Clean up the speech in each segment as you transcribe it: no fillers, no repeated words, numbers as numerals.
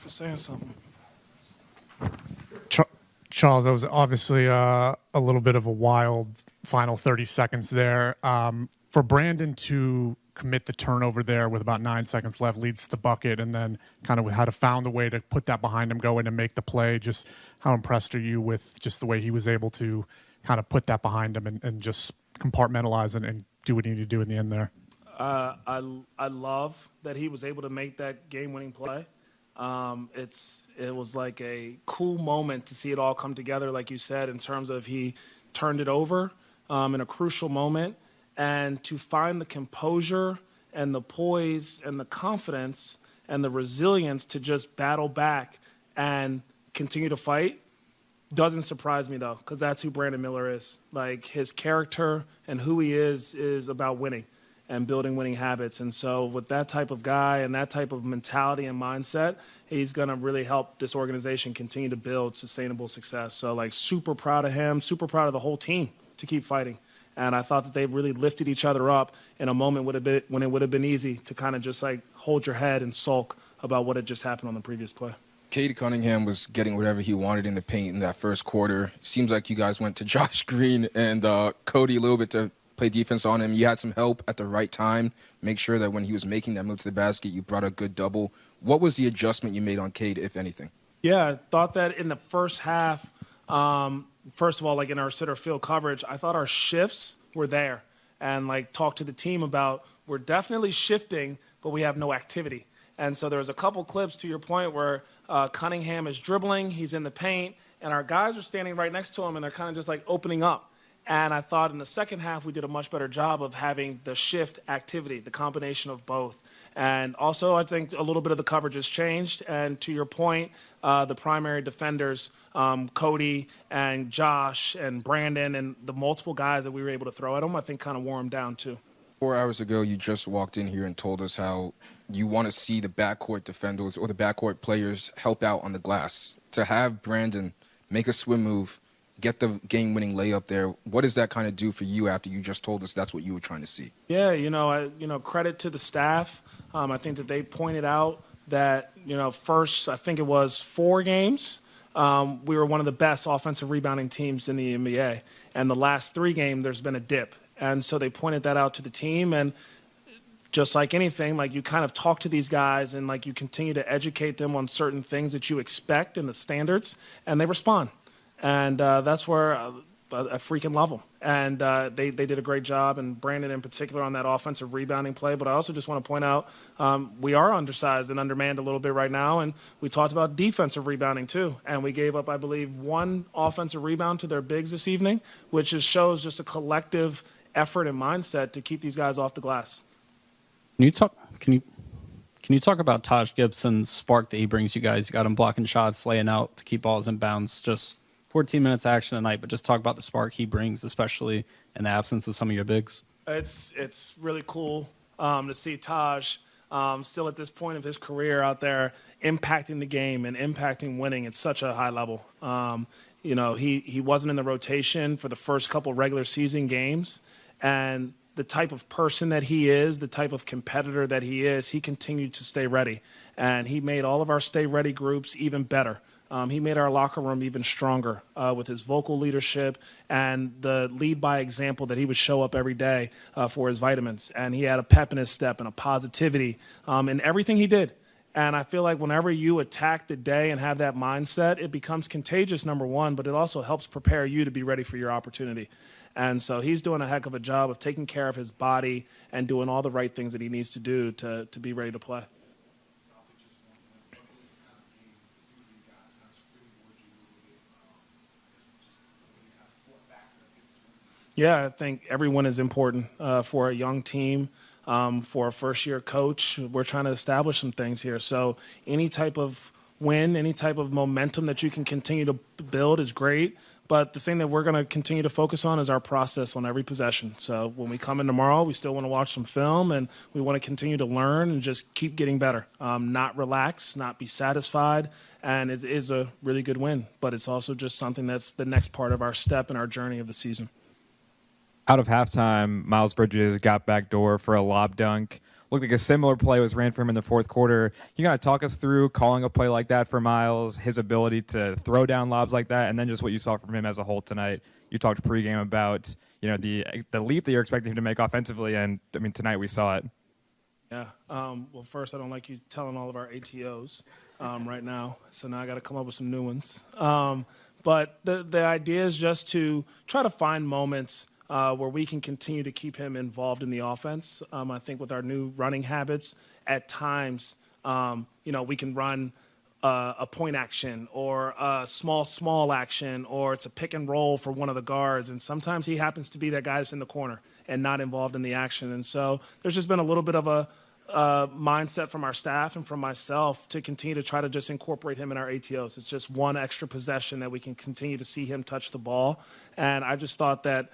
for saying something. Charles, that was obviously a little bit of a wild final 30 seconds there. For Brandon to commit the turnover there with about 9 seconds left leads to the bucket, and then kind of had to found a way to put that behind him, go in and make the play. Just how impressed are you with just the way he was able to kind of put that behind him and just compartmentalize and do what he needed to do in the end there? I love that he was able to make that game-winning play. It was like a cool moment to see it all come together, like you said, in terms of he turned it over in a crucial moment, and to find the composure and the poise and the confidence and the resilience to just battle back and continue to fight doesn't surprise me, though, because that's who Brandon Miller is. Like, his character and who he is about winning and building winning habits. And so with that type of guy and that type of mentality and mindset, he's going to really help this organization continue to build sustainable success. So, like, super proud of him, super proud of the whole team to keep fighting. And I thought that they really lifted each other up in a moment when it would have been easy to kind of just, like, hold your head and sulk about what had just happened on the previous play. Cade Cunningham was getting whatever he wanted in the paint in that first quarter. Seems like you guys went to Josh Green and Cody a little bit to play defense on him. You had some help at the right time. Make sure that when he was making that move to the basket, you brought a good double. What was the adjustment you made on Cade, if anything? Yeah, I thought that in the first half, first of all, like in our center field coverage, I thought our shifts were there. And, like, talked to the team about we're definitely shifting, but we have no activity. And so there was a couple clips, to your point, where Cunningham is dribbling, he's in the paint, and our guys are standing right next to him, and they're kind of just, like, opening up. And I thought in the second half we did a much better job of having the shift activity, the combination of both. And also I think a little bit of the coverage has changed. And to your point, the primary defenders, Cody and Josh and Brandon and the multiple guys that we were able to throw at him, I think kind of wore him down too. 4 hours ago, you just walked in here and told us how you want to see the backcourt defenders or the backcourt players help out on the glass. To have Brandon make a swim move, get the game-winning layup there, what does that kind of do for you after you just told us that's what you were trying to see? Yeah, credit to the staff. I think that they pointed out that, first, I think it was 4 games, we were one of the best offensive rebounding teams in the NBA. And the last 3 games, there's been a dip. And so they pointed that out to the team. And just like anything, like, you kind of talk to these guys and, like, you continue to educate them on certain things that you expect in the standards, and they respond. And that's where I freaking love them. And they did a great job, and Brandon in particular on that offensive rebounding play. But I also just want to point out we are undersized and undermanned a little bit right now, and we talked about defensive rebounding too. And we gave up, I believe, 1 offensive rebound to their bigs this evening, which shows just a collective effort and mindset to keep these guys off the glass. Can you talk about Taj Gibson's spark that he brings you guys? You got him blocking shots, laying out to keep balls in bounds. Just 14 minutes action a night, but just talk about the spark he brings, especially in the absence of some of your bigs. It's really cool to see Taj still at this point of his career out there impacting the game and impacting winning at such a high level. He wasn't in the rotation for the first couple regular season games, and the type of person that he is, the type of competitor that he is, he continued to stay ready. And he made all of our stay ready groups even better. He made our locker room even stronger with his vocal leadership and the lead by example that he would show up every day for his vitamins. And he had a pep in his step and a positivity in everything he did. And I feel like whenever you attack the day and have that mindset, it becomes contagious, number one, but it also helps prepare you to be ready for your opportunity. And so he's doing a heck of a job of taking care of his body and doing all the right things that he needs to do to be ready to play. Yeah, I think everyone is important for a young team, for a first-year coach. We're trying to establish some things here. So any type of win, any type of momentum that you can continue to build is great. But the thing that we're going to continue to focus on is our process on every possession. So when we come in tomorrow, we still want to watch some film, and we want to continue to learn and just keep getting better, not relax, not be satisfied. And it is a really good win, but it's also just something that's the next part of our step in our journey of the season. Out of halftime, Miles Bridges got back door for a lob dunk. looked like a similar play was ran for him in the fourth quarter. Can you kind of talk us through calling a play like that for Miles, his ability to throw down lobs like that, and then just what you saw from him as a whole tonight? You talked pregame about the leap that you're expecting him to make offensively, and I mean tonight we saw it. Yeah. Well, first, I don't like you telling all of our ATOs right now, so now I got to come up with some new ones. But the idea is just to try to find moments where we can continue to keep him involved in the offense. I think with our new running habits, at times, we can run a point action or a small action, or it's a pick and roll for one of the guards. And sometimes he happens to be that guy that's in the corner and not involved in the action. And so there's just been a little bit of a mindset from our staff and from myself to continue to try to just incorporate him in our ATOs. It's just one extra possession that we can continue to see him touch the ball. And I just thought that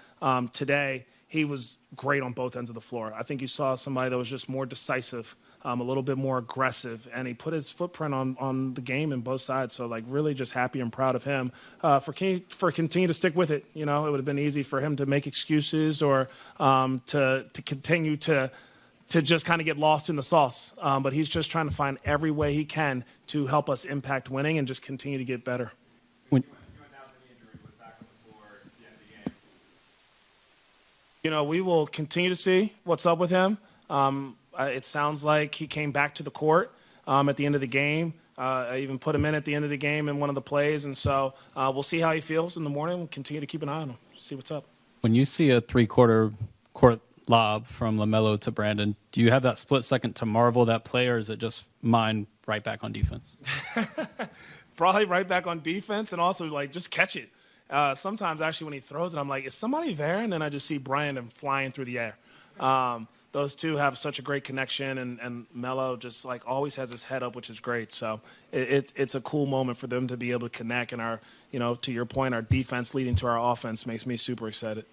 today he was great on both ends of the floor. I think you saw somebody that was just more decisive, a little bit more aggressive, and he put his footprint on the game in both sides. So, really just happy and proud of him for continue to stick with it. It would have been easy for him to make excuses or to continue to just kind of get lost in the sauce. But he's just trying to find every way he can to help us impact winning and just continue to get better. We will continue to see what's up with him. It sounds like he came back to the court at the end of the game. I even put him in at the end of the game in one of the plays. And so we'll see how he feels in the morning. We'll continue to keep an eye on him, see what's up. When you see a three-quarter court lob from LaMelo to Brandon, do you have that split second to marvel that play, or is it just mine right back on defense? Probably right back on defense, and also just catch it. Sometimes actually when he throws it, I'm like, is somebody there? And then I just see Brandon flying through the air. Those two have such a great connection, and Melo just always has his head up, which is great. So it's a cool moment for them to be able to connect. And to your point, our defense leading to our offense makes me super excited.